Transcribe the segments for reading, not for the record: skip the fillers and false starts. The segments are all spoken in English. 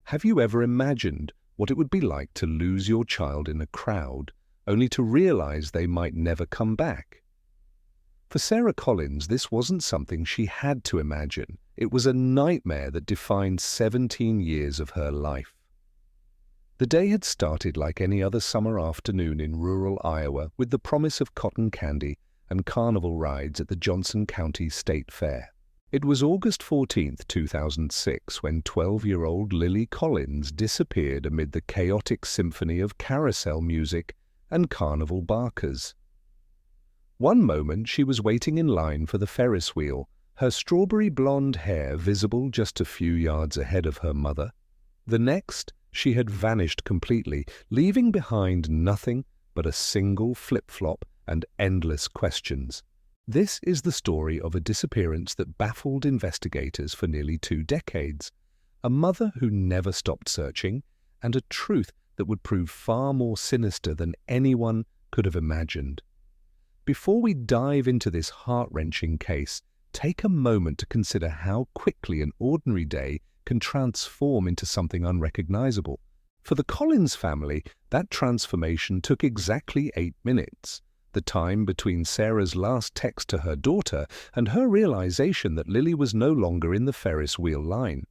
Have you ever imagined what it would be like to lose your child in a crowd, only to realize they might never come back? For Sarah Collins, this wasn't something she had to imagine. It was a nightmare that defined 17 years of her life. The day had started like any other summer afternoon in rural Iowa, with the promise of cotton candy and carnival rides at the Johnson County State Fair. It was August 14, 2006, when 12-year-old Lily Collins disappeared amid the chaotic symphony of carousel music and carnival barkers. One moment she was waiting in line for the Ferris wheel, her strawberry blonde hair visible just a few yards ahead of her mother. The next, she had vanished completely, leaving behind nothing but a single flip-flop and endless questions. This is the story of a disappearance that baffled investigators for nearly 2 decades, a mother who never stopped searching, and a truth that would prove far more sinister than anyone could have imagined. Before we dive into this heart-wrenching case, take a moment to consider how quickly an ordinary day can transform into something unrecognizable. For the Collins family, that transformation took exactly 8 minutes. The time between Sarah's last text to her daughter and her realization that Lily was no longer in the Ferris wheel line.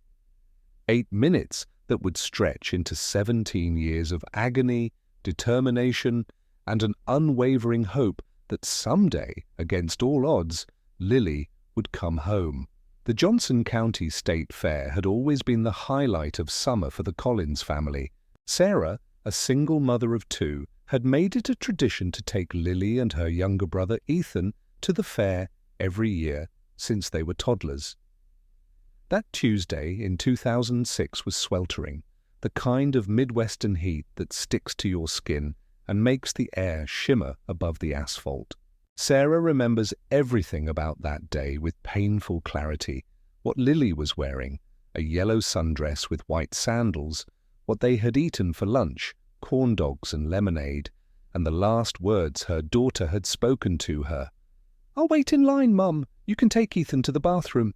8 minutes that would stretch into 17 years of agony, determination, and an unwavering hope that someday, against all odds, Lily would come home. The Johnson County State Fair had always been the highlight of summer for the Collins family. Sarah, a single mother of 2, had made it a tradition to take Lily and her younger brother Ethan to the fair every year since they were toddlers. That Tuesday in 2006 was sweltering, the kind of Midwestern heat that sticks to your skin and makes the air shimmer above the asphalt. Sarah remembers everything about that day with painful clarity. What Lily was wearing, a yellow sundress with white sandals, what they had eaten for lunch, corn dogs and lemonade, and the last words her daughter had spoken to her. "I'll wait in line, Mum. You can take Ethan to the bathroom."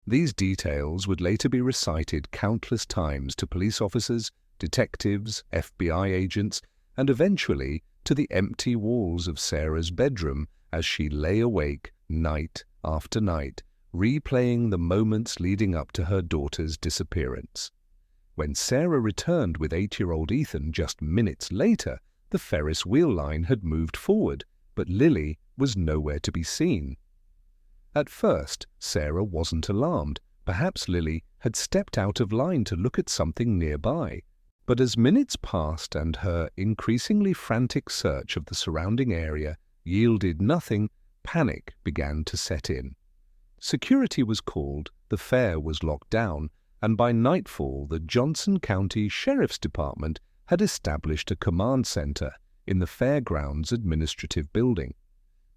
These details would later be recited countless times to police officers, detectives, FBI agents, and eventually to the empty walls of Sarah's bedroom as she lay awake night after night, replaying the moments leading up to her daughter's disappearance. When Sarah returned with 8-year-old Ethan just minutes later, the Ferris wheel line had moved forward, but Lily was nowhere to be seen. At first, Sarah wasn't alarmed. Perhaps Lily had stepped out of line to look at something nearby. But as minutes passed and her increasingly frantic search of the surrounding area yielded nothing, panic began to set in. Security was called, the fair was locked down, and by nightfall the Johnson County Sheriff's Department had established a command center in the fairgrounds administrative building.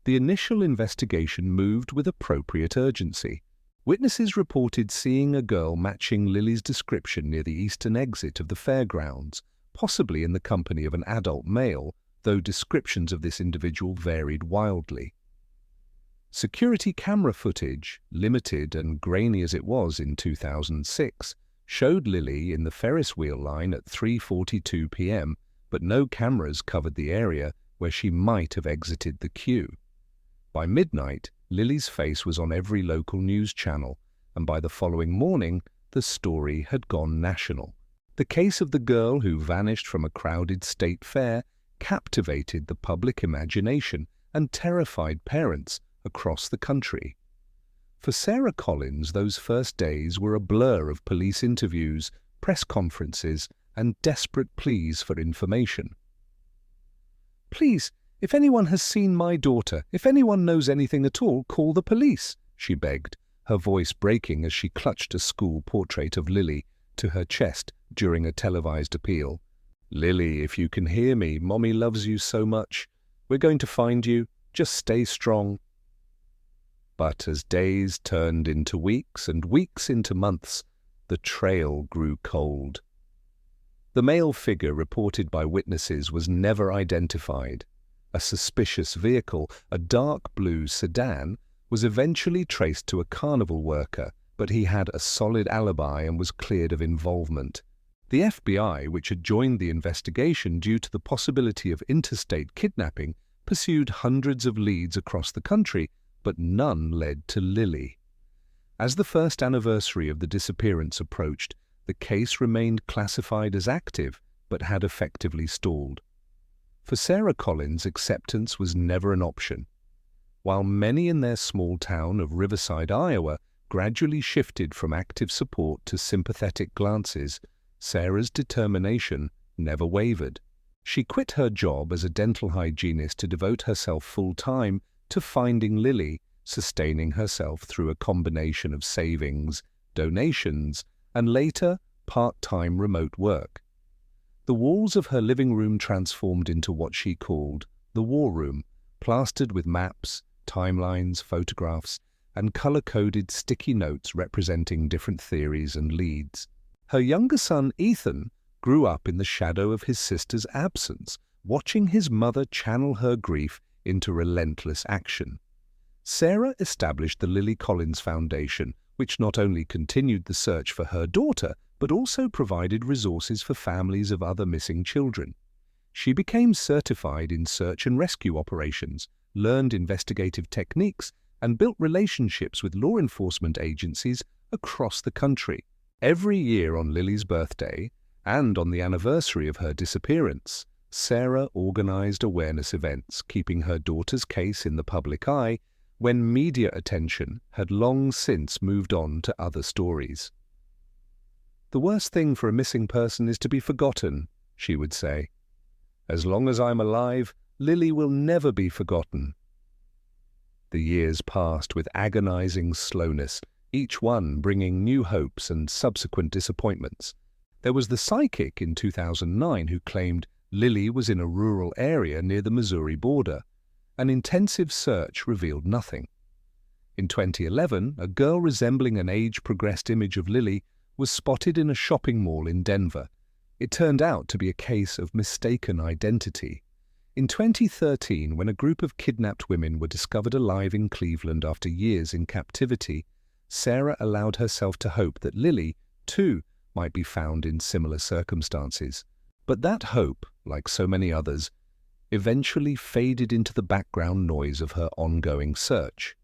The initial investigation moved with appropriate urgency. Witnesses reported seeing a girl matching Lily's description near the eastern exit of the fairgrounds, possibly in the company of an adult male, though descriptions of this individual varied wildly. Security camera footage, limited and grainy as it was in 2006, showed Lily in the Ferris wheel line at 3:42 p.m., but no cameras covered the area where she might have exited the queue. By midnight, Lily's face was on every local news channel, and by the following morning, the story had gone national. The case of the girl who vanished from a crowded state fair captivated the public imagination and terrified parents across the country. For Sarah Collins, those first days were a blur of police interviews, press conferences, and desperate pleas for information. "Please, if anyone has seen my daughter, if anyone knows anything at all, call the police," she begged, her voice breaking as she clutched a school portrait of Lily to her chest during a televised appeal. "Lily, if you can hear me, Mommy loves you so much. We're going to find you. Just stay strong." But as days turned into weeks and weeks into months, the trail grew cold. The male figure reported by witnesses was never identified. A suspicious vehicle, a dark blue sedan, was eventually traced to a carnival worker, but he had a solid alibi and was cleared of involvement. The FBI, which had joined the investigation due to the possibility of interstate kidnapping, pursued hundreds of leads across the country, but none led to Lily. As the first anniversary of the disappearance approached, the case remained classified as active, but had effectively stalled. For Sarah Collins, acceptance was never an option. While many in their small town of Riverside, Iowa, gradually shifted from active support to sympathetic glances, Sarah's determination never wavered. She quit her job as a dental hygienist to devote herself full-time to finding Lily, sustaining herself through a combination of savings, donations, and later part-time remote work. The walls of her living room transformed into what she called the war room, plastered with maps, timelines, photographs, and color-coded sticky notes representing different theories and leads. Her younger son, Ethan, grew up in the shadow of his sister's absence, watching his mother channel her grief into relentless action. Sarah established the Lily Collins Foundation, which not only continued the search for her daughter, but also provided resources for families of other missing children. She became certified in search and rescue operations, learned investigative techniques, and built relationships with law enforcement agencies across the country. Every year on Lily's birthday, and on the anniversary of her disappearance, Sarah organized awareness events, keeping her daughter's case in the public eye when media attention had long since moved on to other stories. "The worst thing for a missing person is to be forgotten," she would say. "As long as I'm alive, Lily will never be forgotten." The years passed with agonizing slowness, each one bringing new hopes and subsequent disappointments. There was the psychic in 2009 who claimed Lily was in a rural area near the Missouri border. An intensive search revealed nothing. In 2011, a girl resembling an age-progressed image of Lily was spotted in a shopping mall in Denver. It turned out to be a case of mistaken identity. In 2013, when a group of kidnapped women were discovered alive in Cleveland after years in captivity, Sarah allowed herself to hope that Lily, too, might be found in similar circumstances. But that hope, like so many others, eventually faded into the background noise of her ongoing search.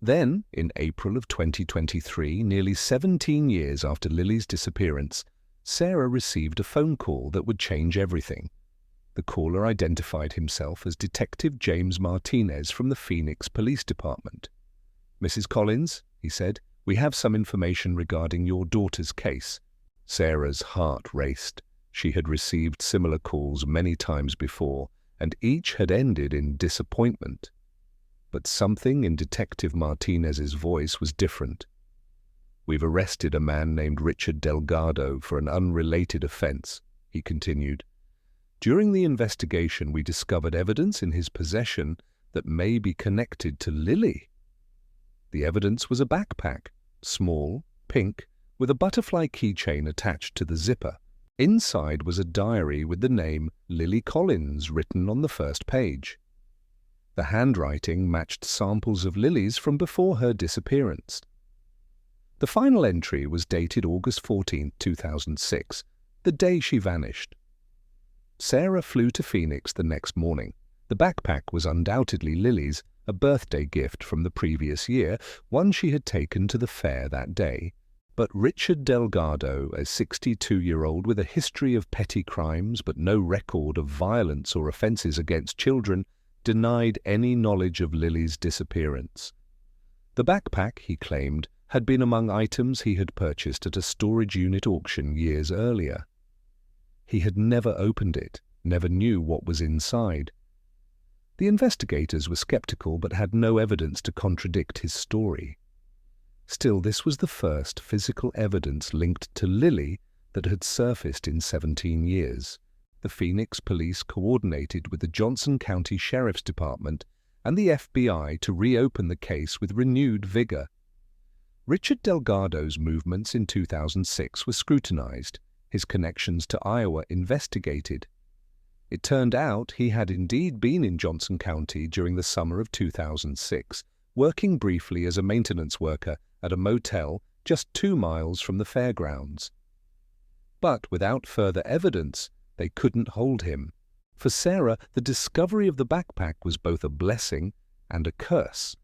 Then, in April of 2023, nearly 17 years after Lily's disappearance, Sarah received a phone call that would change everything. The caller identified himself as Detective James Martinez from the Phoenix Police Department. "Mrs. Collins," he said, "we have some information regarding your daughter's case." Sarah's heart raced. She had received similar calls many times before, and each had ended in disappointment. But something in Detective Martinez's voice was different. "We've arrested a man named Richard Delgado for an unrelated offense," he continued. "During the investigation, we discovered evidence in his possession that may be connected to Lily." The evidence was a backpack, small, pink, with a butterfly keychain attached to the zipper. Inside was a diary with the name Lily Collins written on the first page. The handwriting matched samples of Lily's from before her disappearance. The final entry was dated August 14, 2006, the day she vanished. Sarah flew to Phoenix the next morning. The backpack was undoubtedly Lily's, a birthday gift from the previous year, one she had taken to the fair that day. But Richard Delgado, a 62-year-old with a history of petty crimes but no record of violence or offenses against children, denied any knowledge of Lily's disappearance. The backpack, he claimed, had been among items he had purchased at a storage unit auction years earlier. He had never opened it, never knew what was inside. The investigators were skeptical but had no evidence to contradict his story. Still, this was the first physical evidence linked to Lily that had surfaced in 17 years. The Phoenix police coordinated with the Johnson County Sheriff's Department and the FBI to reopen the case with renewed vigor. Richard Delgado's movements in 2006 were scrutinized, his connections to Iowa investigated. It turned out he had indeed been in Johnson County during the summer of 2006, working briefly as a maintenance worker at a motel just 2 miles from the fairgrounds. But without further evidence, they couldn't hold him. For Sarah, the discovery of the backpack was both a blessing and a curse,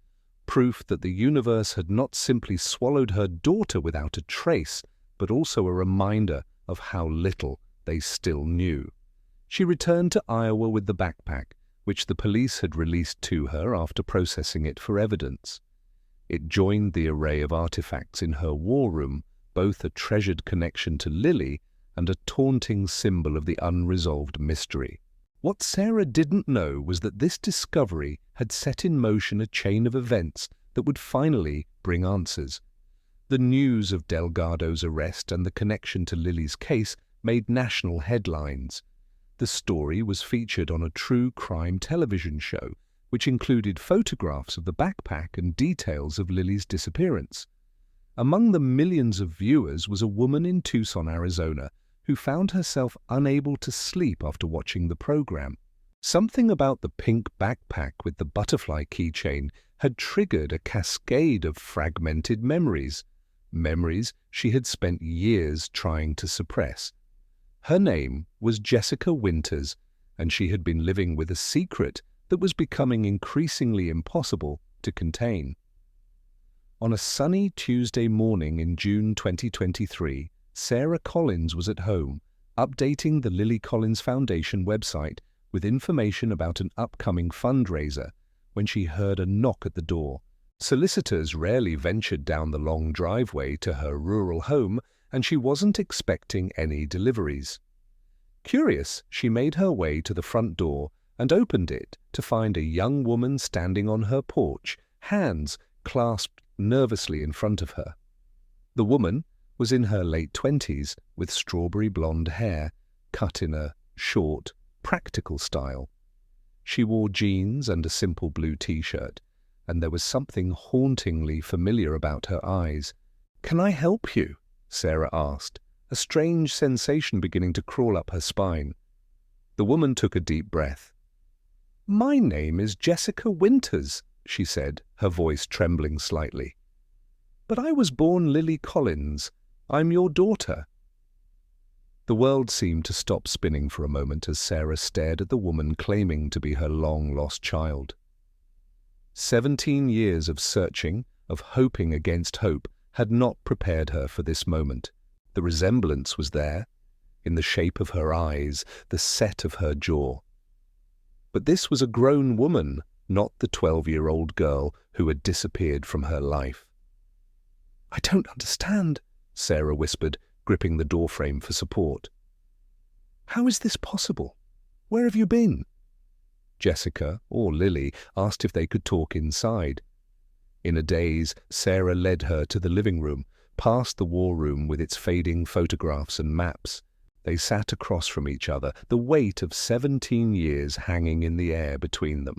proof that the universe had not simply swallowed her daughter without a trace, but also a reminder of how little they still knew. She returned to Iowa with the backpack, which the police had released to her after processing it for evidence. It joined the array of artifacts in her war room, both a treasured connection to Lily and a taunting symbol of the unresolved mystery. What Sarah didn't know was that this discovery had set in motion a chain of events that would finally bring answers. The news of Delgado's arrest and the connection to Lily's case made national headlines. The story was featured on a true crime television show, which included photographs of the backpack and details of Lily's disappearance. Among the millions of viewers was a woman in Tucson, Arizona, who found herself unable to sleep after watching the program. Something about the pink backpack with the butterfly keychain had triggered a cascade of fragmented memories she had spent years trying to suppress. Her name was Jessica Winters, and she had been living with a secret that was becoming increasingly impossible to contain. On a sunny Tuesday morning in June 2023, Sarah Collins was at home, updating the Lily Collins Foundation website with information about an upcoming fundraiser, when she heard a knock at the door. Solicitors rarely ventured down the long driveway to her rural home, and she wasn't expecting any deliveries. Curious, she made her way to the front door and opened it to find a young woman standing on her porch, hands clasped nervously in front of her. The woman was in her late 20s, with strawberry blonde hair, cut in a short, practical style. She wore jeans and a simple blue t-shirt, and there was something hauntingly familiar about her eyes. "Can I help you?" Sarah asked, a strange sensation beginning to crawl up her spine. The woman took a deep breath. "My name is Jessica Winters," she said, her voice trembling slightly. "But I was born Lily Collins. I'm your daughter." The world seemed to stop spinning for a moment as Sarah stared at the woman claiming to be her long-lost child. 17 years of searching, of hoping against hope, had not prepared her for this moment. The resemblance was there, in the shape of her eyes, the set of her jaw. But this was a grown woman, not the 12-year-old girl who had disappeared from her life. "I don't understand," Sarah whispered, gripping the doorframe for support. "How is this possible? Where have you been?" Jessica, or Lily, asked if they could talk inside. In a daze, Sarah led her to the living room, past the war room with its fading photographs and maps. They sat across from each other, the weight of 17 years hanging in the air between them.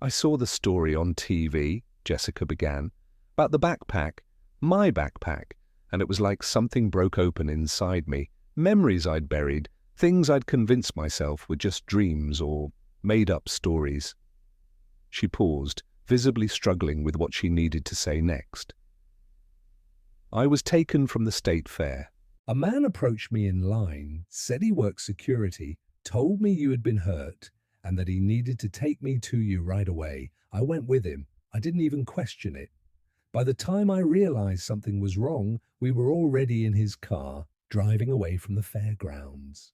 "I saw the story on TV," Jessica began, "about the backpack, my backpack, and it was like something broke open inside me. Memories I'd buried, things I'd convinced myself were just dreams or made-up stories." She paused, visibly struggling with what she needed to say next. "I was taken from the state fair. A man approached me in line, said he worked security, told me you had been hurt, and that he needed to take me to you right away. I went with him. I didn't even question it. By the time I realized something was wrong, we were already in his car, driving away from the fairgrounds."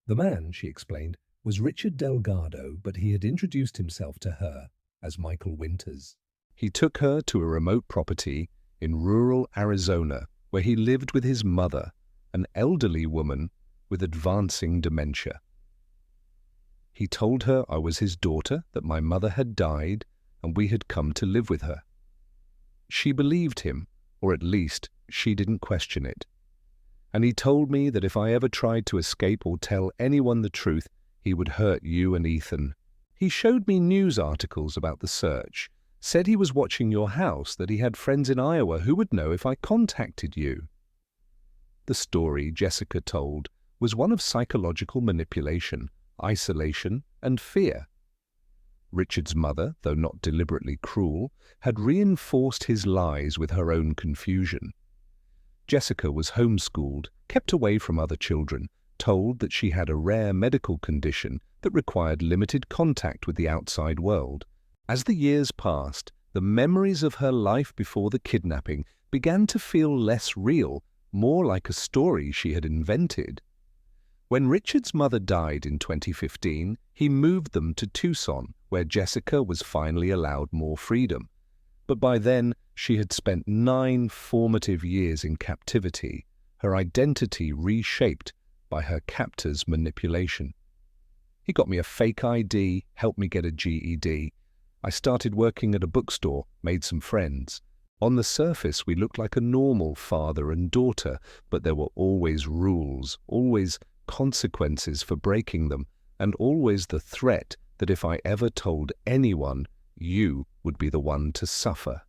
The man, she explained, was Richard Delgado, but he had introduced himself to her as Michael Winters. He took her to a remote property in rural Arizona where he lived with his mother, an elderly woman with advancing dementia. He told her I was his daughter, that my mother had died, and we had come to live with her. She believed him, or at least she didn't question it. And he told me that if I ever tried to escape or tell anyone the truth, he would hurt you and Ethan. He showed me news articles about the search, said he was watching your house, that he had friends in Iowa who would know if I contacted you. The story Jessica told was one of psychological manipulation, isolation, and fear. Richard's mother, though not deliberately cruel, had reinforced his lies with her own confusion. Jessica was homeschooled, kept away from other children, told that she had a rare medical condition that required limited contact with the outside world. As the years passed, the memories of her life before the kidnapping began to feel less real, more like a story she had invented. When Richard's mother died in 2015, he moved them to Tucson, where Jessica was finally allowed more freedom. But by then, she had spent 9 formative years in captivity, her identity reshaped by her captor's manipulation. He got me a fake ID, helped me get a GED. I started working at a bookstore, made some friends. On the surface, we looked like a normal father and daughter, but there were always rules, always consequences for breaking them, and always the threat that if I ever told anyone, you would be the one to suffer.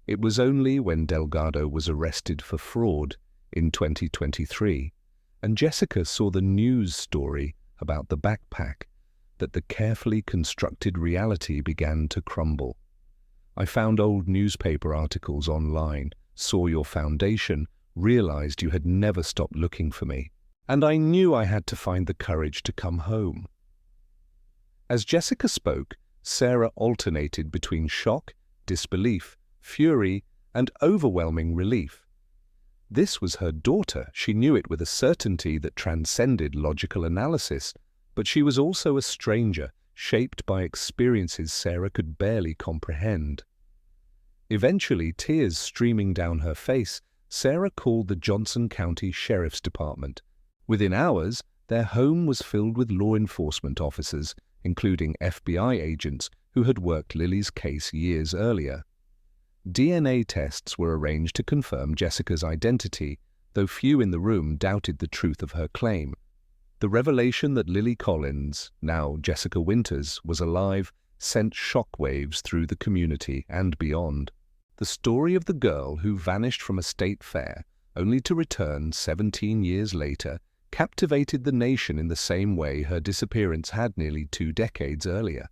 It was only when Delgado was arrested for fraud in 2023, and Jessica saw the news story about the backpack, that the carefully constructed reality began to crumble. I found old newspaper articles online, saw your foundation, realized you had never stopped looking for me, and I knew I had to find the courage to come home. As Jessica spoke, Sarah alternated between shock, disbelief, fury, and overwhelming relief. This was her daughter. She knew it with a certainty that transcended logical analysis, but she was also a stranger, shaped by experiences Sarah could barely comprehend. Eventually, tears streaming down her face, Sarah called the Johnson County Sheriff's Department. Within hours, their home was filled with law enforcement officers, including FBI agents who had worked Lily's case years earlier. DNA tests were arranged to confirm Jessica's identity, though few in the room doubted the truth of her claim. The revelation that Lily Collins, now Jessica Winters, was alive sent shockwaves through the community and beyond. The story of the girl who vanished from a state fair, only to return 17 years later, captivated the nation in the same way her disappearance had nearly 2 decades earlier.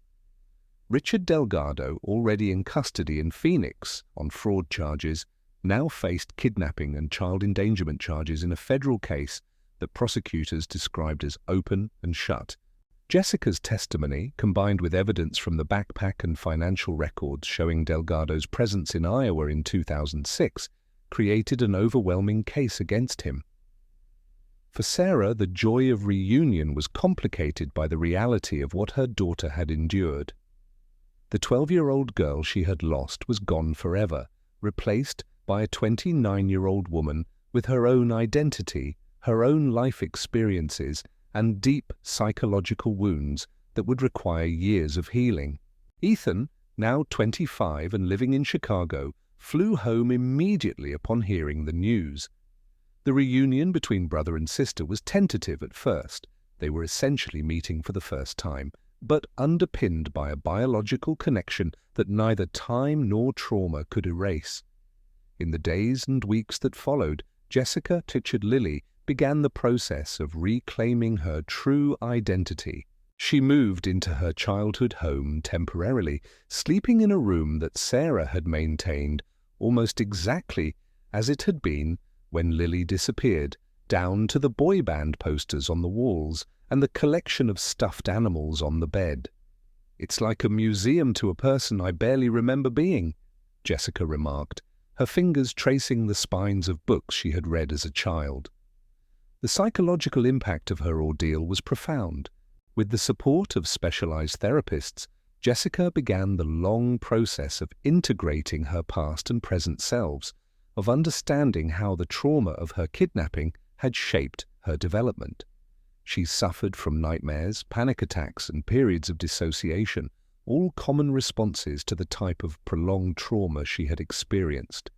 Richard Delgado, already in custody in Phoenix on fraud charges, now faced kidnapping and child endangerment charges in a federal case that prosecutors described as open and shut. Jessica's testimony, combined with evidence from the backpack and financial records showing Delgado's presence in Iowa in 2006, created an overwhelming case against him. For Sarah, the joy of reunion was complicated by the reality of what her daughter had endured. The 12-year-old girl she had lost was gone forever, replaced by a 29-year-old woman with her own identity, her own life experiences, and deep psychological wounds that would require years of healing. Ethan, now 25 and living in Chicago, flew home immediately upon hearing the news. The reunion between brother and sister was tentative at first. They were essentially meeting for the first time, but underpinned by a biological connection that neither time nor trauma could erase. In the days and weeks that followed, Jessica pictured Lily began the process of reclaiming her true identity. She moved into her childhood home temporarily, sleeping in a room that Sarah had maintained almost exactly as it had been when Lily disappeared, down to the boy band posters on the walls and the collection of stuffed animals on the bed. "It's like a museum to a person I barely remember being," Jessica remarked, her fingers tracing the spines of books she had read as a child. The psychological impact of her ordeal was profound. With the support of specialized therapists, Jessica began the long process of integrating her past and present selves, of understanding how the trauma of her kidnapping had shaped her development. She suffered from nightmares, panic attacks, and periods of dissociation, all common responses to the type of prolonged trauma she had experienced.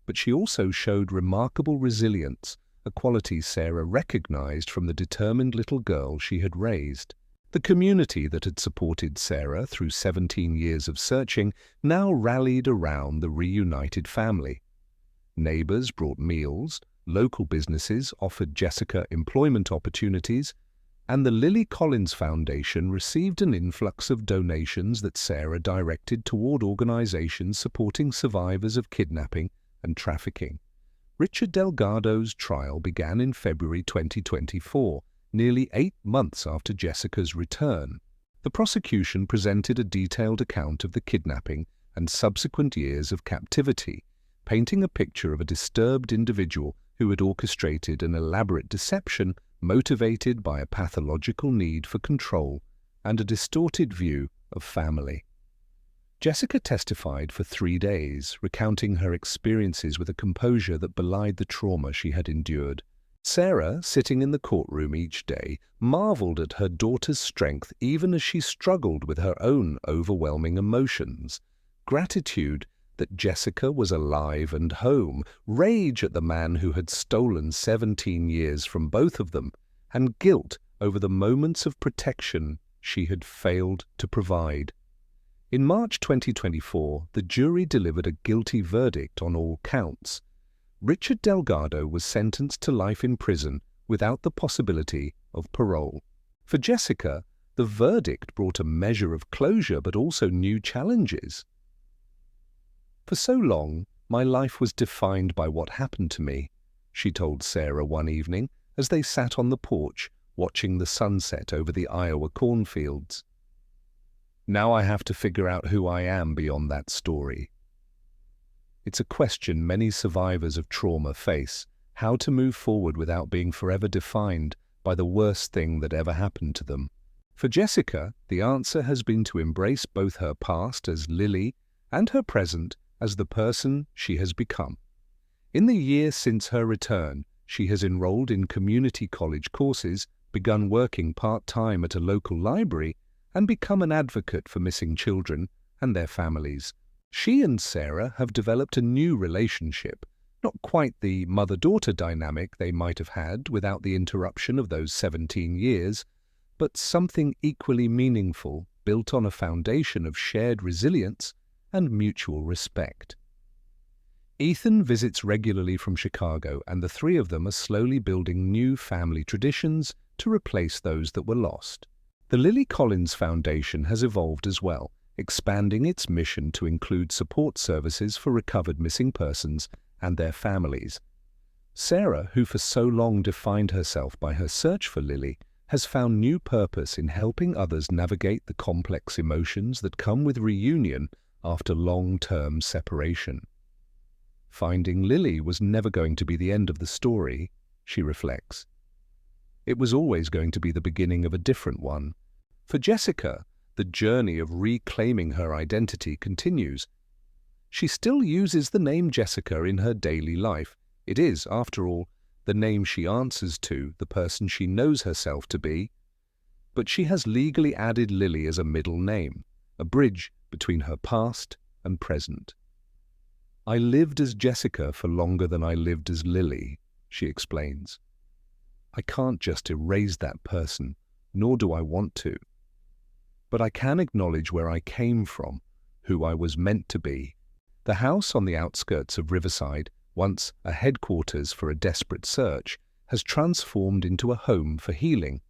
But she also showed remarkable resilience, a quality Sarah recognized from the determined little girl she had raised. The community that had supported Sarah through 17 years of searching now rallied around the reunited family. Neighbors brought meals, local businesses offered Jessica employment opportunities, and the Lily Collins Foundation received an influx of donations that Sarah directed toward organizations supporting survivors of kidnapping and trafficking. Richard Delgado's trial began in February 2024, nearly 8 months after Jessica's return. The prosecution presented a detailed account of the kidnapping and subsequent years of captivity, painting a picture of a disturbed individual who had orchestrated an elaborate deception motivated by a pathological need for control and a distorted view of family. Jessica testified for 3 days, recounting her experiences with a composure that belied the trauma she had endured. Sarah, sitting in the courtroom each day, marveled at her daughter's strength even as she struggled with her own overwhelming emotions. Gratitude that Jessica was alive and home, rage at the man who had stolen 17 years from both of them, and guilt over the moments of protection she had failed to provide. In March 2024, the jury delivered a guilty verdict on all counts. Richard Delgado was sentenced to life in prison without the possibility of parole. For Jessica, the verdict brought a measure of closure but also new challenges. "For so long, my life was defined by what happened to me," she told Sarah one evening as they sat on the porch watching the sunset over the Iowa cornfields. "Now I have to figure out who I am beyond that story." It's a question many survivors of trauma face, how to move forward without being forever defined by the worst thing that ever happened to them. For Jessica, the answer has been to embrace both her past as Lily and her present as the person she has become. In the year since her return, she has enrolled in community college courses, begun working part-time at a local library, and become an advocate for missing children and their families. She and Sarah have developed a new relationship, not quite the mother-daughter dynamic they might have had without the interruption of those 17 years, but something equally meaningful, built on a foundation of shared resilience and mutual respect. Ethan visits regularly from Chicago, and the three of them are slowly building new family traditions to replace those that were lost. The Lily Collins Foundation has evolved as well, expanding its mission to include support services for recovered missing persons and their families. Sarah, who for so long defined herself by her search for Lily, has found new purpose in helping others navigate the complex emotions that come with reunion after long-term separation. Finding Lily was never going to be the end of the story, she reflects. It was always going to be the beginning of a different one. For Jessica, the journey of reclaiming her identity continues. She still uses the name Jessica in her daily life. It is, after all, the name she answers to, the person she knows herself to be. But she has legally added Lily as a middle name, a bridge between her past and present. "I lived as Jessica for longer than I lived as Lily," she explains. "I can't just erase that person, nor do I want to. But I can acknowledge where I came from, who I was meant to be." The house on the outskirts of Riverside, once a headquarters for a desperate search, has transformed into a home for healing.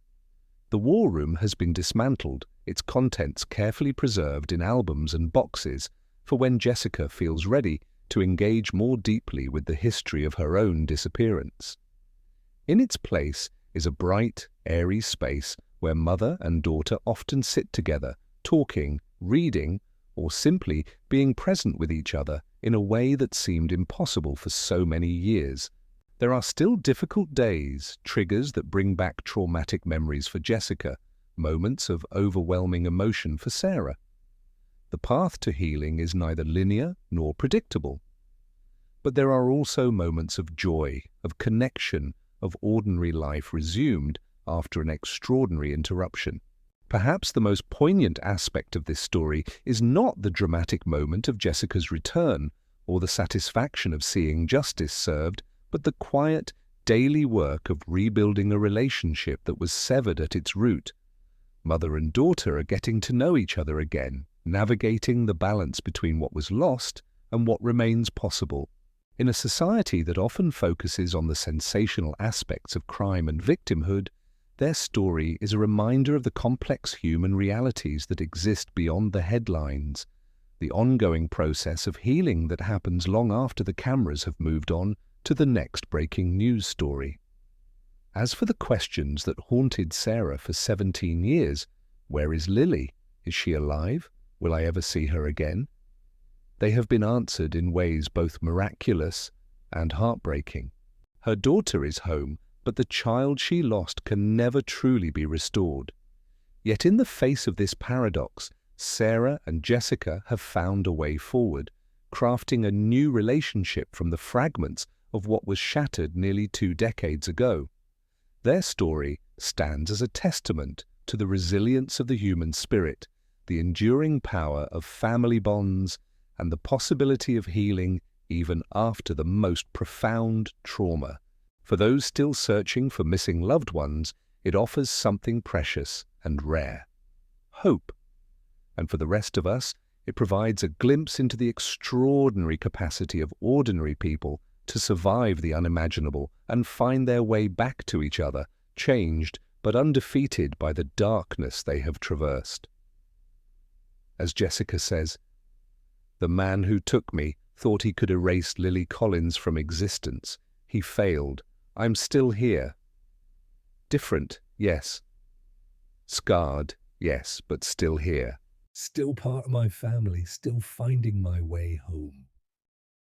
The war room has been dismantled, its contents carefully preserved in albums and boxes for when Jessica feels ready to engage more deeply with the history of her own disappearance. In its place is a bright, airy space where mother and daughter often sit together, talking, reading, or simply being present with each other in a way that seemed impossible for so many years. There are still difficult days, triggers that bring back traumatic memories for Jessica, moments of overwhelming emotion for Sarah. The path to healing is neither linear nor predictable. But there are also moments of joy, of connection, of ordinary life resumed after an extraordinary interruption. Perhaps the most poignant aspect of this story is not the dramatic moment of Jessica's return or the satisfaction of seeing justice served, but the quiet, daily work of rebuilding a relationship that was severed at its root. Mother and daughter are getting to know each other again, navigating the balance between what was lost and what remains possible. In a society that often focuses on the sensational aspects of crime and victimhood, their story is a reminder of the complex human realities that exist beyond the headlines, the ongoing process of healing that happens long after the cameras have moved on to the next breaking news story. As for the questions that haunted Sarah for 17 years, where is Lily? Is she alive? Will I ever see her again? They have been answered in ways both miraculous and heartbreaking. Her daughter is home, but the child she lost can never truly be restored. Yet in the face of this paradox, Sarah and Jessica have found a way forward, crafting a new relationship from the fragments of what was shattered nearly 2 decades ago. Their story stands as a testament to the resilience of the human spirit, the enduring power of family bonds, and the possibility of healing even after the most profound trauma. For those still searching for missing loved ones, it offers something precious and rare: hope. And for the rest of us, it provides a glimpse into the extraordinary capacity of ordinary people to survive the unimaginable and find their way back to each other, changed but undefeated by the darkness they have traversed. As Jessica says, "The man who took me thought he could erase Lily Collins from existence. He failed. I'm still here. Different, yes. Scarred, yes, but still here. Still part of my family, still finding my way home."